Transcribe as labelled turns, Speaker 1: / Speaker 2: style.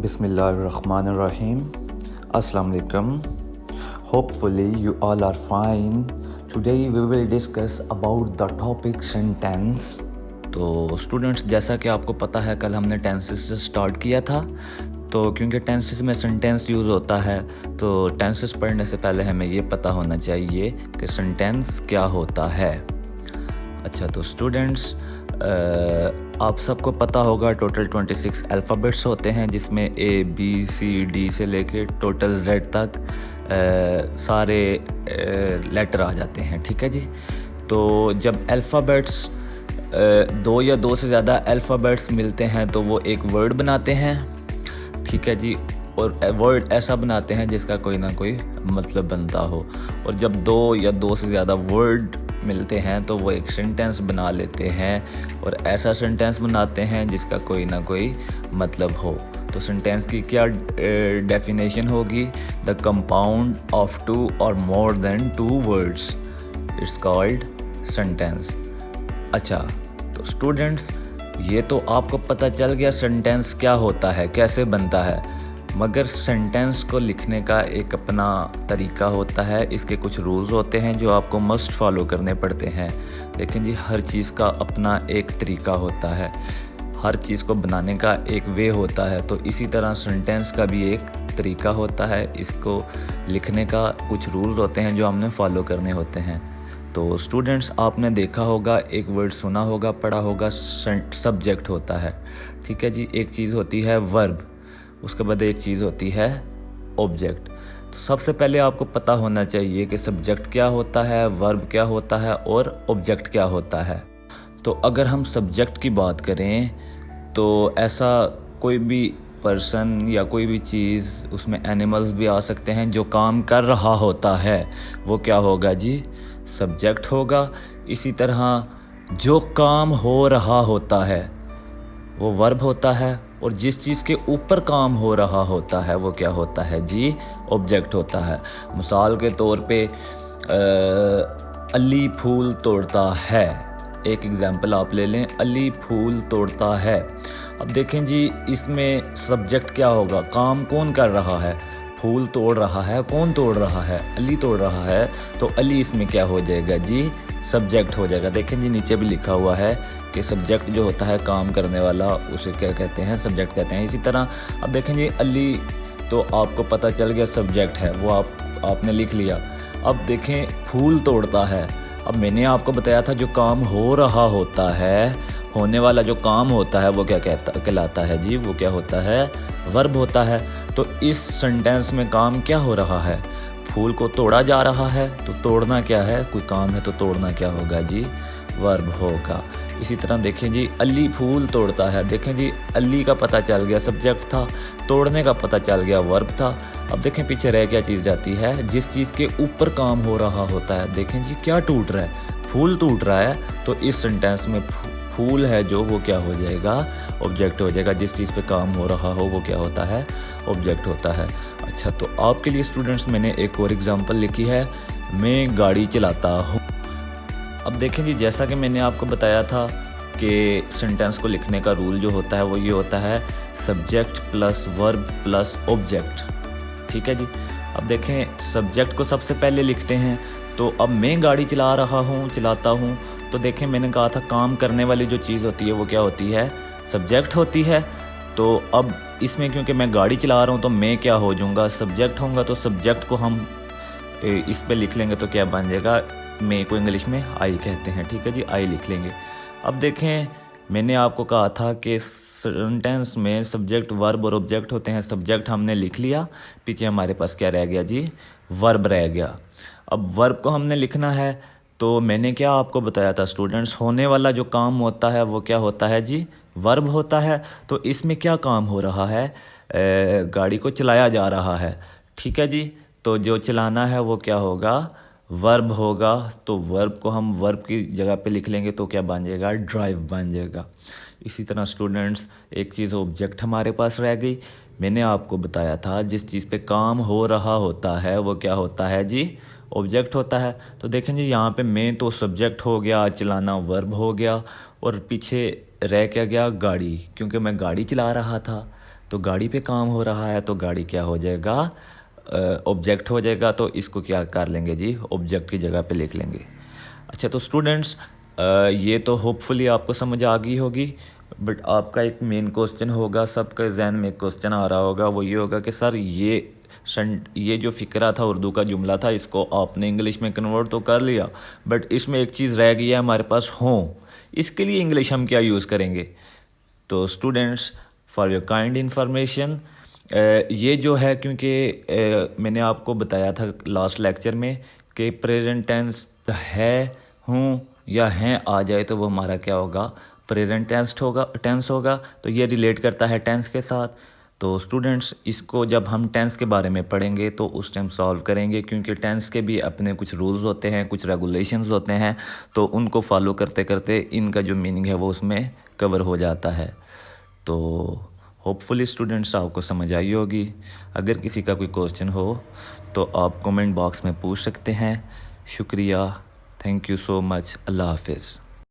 Speaker 1: Bismillahirrahmanirrahim. Assalamu alaikum. Hopefully you all are fine. Today we will discuss about the topic sentence. तो students, जैसा कि आपको पता है कल हमने टेंसेस से स्टार्ट किया था, तो क्योंकि टेंसेस में सेंटेंस यूज़ होता है तो टेंसेस पढ़ने से पहले हमें ये पता होना चाहिए कि सेंटेंस क्या होता है। अच्छा, तो स्टूडेंट्स आप सबको पता होगा टोटल 26 अल्फ़ाबेट्स होते हैं, जिसमें ABCD से लेके टोटल Z तक सारे लेटर आ जाते हैं। ठीक है जी। तो जब अल्फ़ाबेट्स दो या दो से ज़्यादा अल्फ़ाबेट्स मिलते हैं तो वो एक वर्ड बनाते हैं। ठीक है जी। और वर्ड ऐसा बनाते हैं जिसका कोई ना कोई मतलब बनता हो। और जब दो या दो से ज़्यादा वर्ड मिलते हैं तो वो एक सेंटेंस बना लेते हैं और ऐसा सेंटेंस बनाते हैं जिसका कोई ना कोई मतलब हो। तो सेंटेंस की क्या डेफिनेशन होगी? द कंपाउंड ऑफ टू और more than two words, it's called sentence. अच्छा, तो स्टूडेंट्स, ये तो आपको पता चल गया सेंटेंस क्या होता है, कैसे बनता है। मगर सेंटेंस को लिखने का एक अपना तरीका होता है, इसके कुछ रूल्स होते हैं जो आपको मस्ट फॉलो करने पड़ते हैं। लेकिन जी, हर चीज़ का अपना एक तरीका होता है, हर चीज़ को बनाने का एक वे होता है। तो इसी तरह सेंटेंस का भी एक तरीका होता है, इसको लिखने का कुछ रूल्स होते हैं जो हमने फॉलो करने होते हैं। तो स्टूडेंट्स, आपने देखा होगा, एक वर्ड सुना होगा, पढ़ा होगा, सब्जेक्ट होता है। ठीक है जी। एक चीज़ होती है वर्ब, उसके बाद एक चीज़ होती है ऑब्जेक्ट। तो सबसे पहले आपको पता होना चाहिए कि सब्जेक्ट क्या होता है, वर्ब क्या होता है और ऑब्जेक्ट क्या होता है। तो अगर हम सब्जेक्ट की बात करें तो ऐसा कोई भी पर्सन या कोई भी चीज़, उसमें एनिमल्स भी आ सकते हैं, जो काम कर रहा होता है वो क्या होगा जी? सब्जेक्ट होगा। इसी तरह जो काम हो रहा होता है वो वर्ब होता है, और जिस चीज़ के ऊपर काम हो रहा होता है वो क्या होता है जी? ऑब्जेक्ट होता है। मिसाल के तौर पे अली फूल तोड़ता है, एक एग्जांपल आप ले लें, अली फूल तोड़ता है। अब देखें जी, इसमें सब्जेक्ट क्या होगा? काम कौन कर रहा है? फूल तोड़ रहा है। कौन तोड़ रहा है? अली तोड़ रहा है। तो अली इसमें क्या हो जाएगा जी? सब्जेक्ट हो जाएगा। देखें जी, नीचे भी लिखा हुआ है कि सब्जेक्ट जो होता है काम करने वाला, उसे क्या कहते हैं? सब्जेक्ट कहते हैं। इसी तरह अब देखें जी, अली तो आपको पता चल गया सब्जेक्ट है, वो आपने लिख लिया। अब देखें, फूल तोड़ता है। अब मैंने आपको बताया था जो काम हो रहा होता है, होने वाला जो काम होता है वो क्या कहलाता है जी? वो क्या होता है? वर्ब होता है। तो इस सेंटेंस में काम क्या हो रहा है? फूल को तोड़ा जा रहा है। तो तोड़ना क्या है? कोई काम है, तो तोड़ना क्या होगा जी? वर्ब होगा। इसी तरह देखें जी, अली फूल तोड़ता है। देखें जी, अली का पता चल गया सब्जेक्ट था, तोड़ने का पता चल गया वर्ब था। अब देखें पीछे रह क्या चीज़ जाती है? जिस चीज़ के ऊपर काम हो रहा होता है। देखें जी, क्या टूट रहा है? फूल टूट रहा है। तो इस सेंटेंस में फूल है जो, वो क्या हो जाएगा? ऑब्जेक्ट हो जाएगा। जिस चीज़ पे काम हो रहा हो वो क्या होता है? ऑब्जेक्ट होता है। अच्छा, तो आपके लिए स्टूडेंट्स मैंने एक और एग्जांपल लिखी है, मैं गाड़ी चलाता हूँ। अब देखें जी, जैसा कि मैंने आपको बताया था कि सेंटेंस को लिखने का रूल जो होता है वो ये होता है, subject plus verb plus object. ठीक है जी। अब देखें, सब्जेक्ट को सबसे पहले लिखते हैं। तो अब मैं गाड़ी चला रहा हूँ, चलाता हूँ। तो देखें, मैंने कहा था काम करने वाली जो चीज़ होती है वो क्या होती है? सब्जेक्ट होती है। तो अब इसमें क्योंकि मैं गाड़ी चला रहा हूँ तो मैं क्या हो जाऊँगा? सब्जेक्ट होऊंगा। तो सब्जेक्ट को हम इस पे लिख लेंगे तो क्या बन जाएगा? मैं को इंग्लिश में आई कहते हैं। ठीक है जी, आई लिख लेंगे। अब देखें, मैंने आपको कहा था कि सेंटेंस में सब्जेक्ट, वर्ब और ऑब्जेक्ट होते हैं। सब्जेक्ट हमने लिख लिया, पीछे हमारे पास क्या रह गया जी? वर्ब रह गया। अब वर्ब को हमने लिखना है, तो मैंने क्या आपको बताया था स्टूडेंट्स, होने वाला जो काम होता है वो क्या होता है जी? वर्ब होता है। तो इसमें क्या काम हो रहा है? गाड़ी को चलाया जा रहा है। ठीक है जी। तो जो चलाना है वो क्या होगा? वर्ब होगा। तो वर्ब को हम वर्ब की जगह पे लिख लेंगे तो क्या बन जाएगा? ड्राइव बन जाएगा। इसी तरह स्टूडेंट्स, एक चीज़ ऑब्जेक्ट हमारे पास रह गई। मैंने आपको बताया था जिस चीज़ पे काम हो रहा होता है वो क्या होता है जी? ऑब्जेक्ट होता है। तो देखें जी, यहाँ पे मैं तो सब्जेक्ट हो गया, चलाना वर्ब हो गया, और पीछे रह क्या गया? गाड़ी, क्योंकि मैं गाड़ी चला रहा था। तो गाड़ी पे काम हो रहा है तो गाड़ी क्या हो जाएगा, ऑब्जेक्ट हो जाएगा। तो इसको क्या कर लेंगे जी, ऑब्जेक्ट की जगह पे लिख लेंगे। अच्छा तो स्टूडेंट्स ये तो होपफुली आपको समझ आ गई होगी, बट आपका एक मेन क्वेश्चन होगा, सबके जहन में एक क्वेश्चन आ रहा होगा, वो ये होगा कि सर ये जो फ़िक्रा था, उर्दू का जुमला था, इसको आपने इंग्लिश में कन्वर्ट तो कर लिया, बट इसमें एक चीज़ रह गई है हमारे पास, हों, इसके लिए इंग्लिश हम क्या यूज़ करेंगे। तो students for your kind information, ये जो है, क्योंकि मैंने आपको बताया था लास्ट लेक्चर में कि प्रेजेंट टेंस है, हूँ या हैं आ जाए तो वो हमारा क्या होगा, प्रेजेंट टेंस होगा। तो ये रिलेट करता है टेंस के साथ। तो स्टूडेंट्स इसको जब हम टेंस के बारे में पढ़ेंगे तो उस टाइम सॉल्व करेंगे, क्योंकि टेंस के भी अपने कुछ रूल्स होते हैं, कुछ रेगुलेशंस होते हैं, तो उनको फॉलो करते करते इनका जो मीनिंग है वो उसमें कवर हो जाता है। तो होपफुली स्टूडेंट्स आपको समझ आई होगी। अगर किसी का कोई क्वेश्चन हो तो आप कमेंट बॉक्स में पूछ सकते हैं। शुक्रिया, थैंक यू सो मच, अल्लाह हाफिज़।